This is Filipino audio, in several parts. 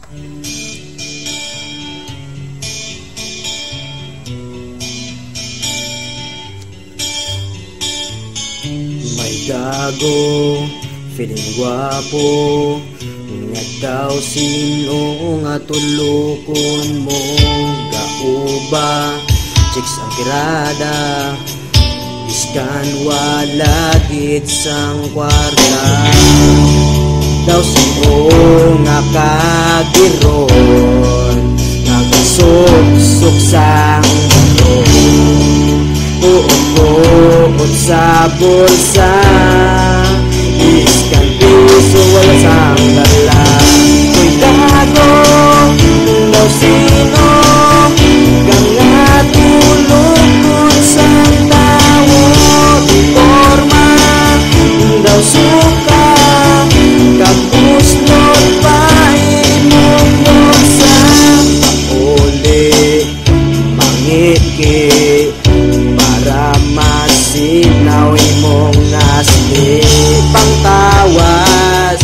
May gago, feeling gwapo, nga daw sino nga tulukon mo. Gauba, chicks ang tirada, iskan wala git sang kwarta. Daw sino nga kagiron, nagasok-sok sang uot sa bulsa, iskan piso wala sang dala. Ko'y gago, daw sino kang natulog sang tawo. Di forma, daw suka, kapusnot pa imong buksa. Uli, mangiki, para masinaw imong nasli. Pangtawas,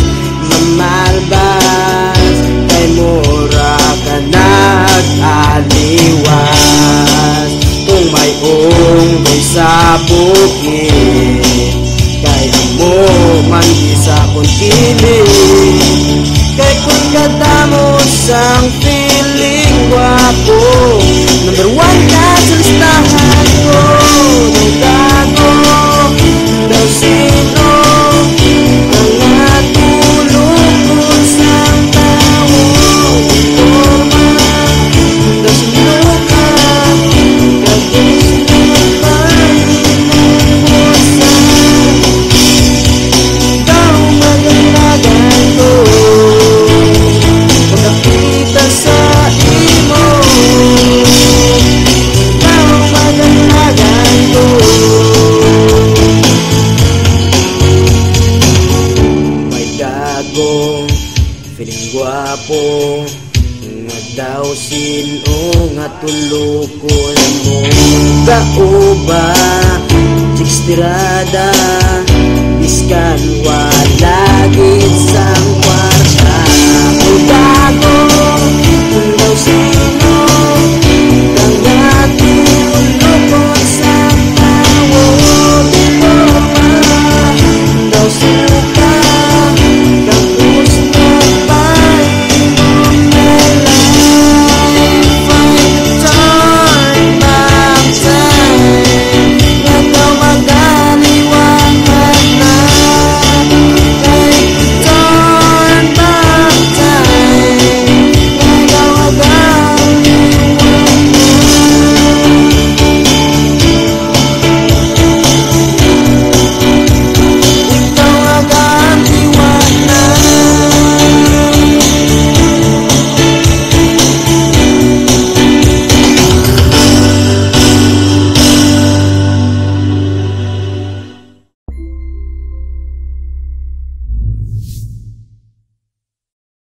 mamalbas, kay mura ka nag-aliwas. Kung may unggoy sa bukid, kaya mo man isa kong kilig. Kay kung katamos ang feeling gwapo, number one ka sa listahan ko. Nung gago, daw sino ang natulog sang tao. Forma, daw sino ka, kagusto pa imong pusa. Daw magalagan ko, pagkakita sa imo. Daw magalagan ko. May gago, feeling gwapo, nga daw sino nga tulukon mo. Gauba, chicks tirada, iskan wala git sang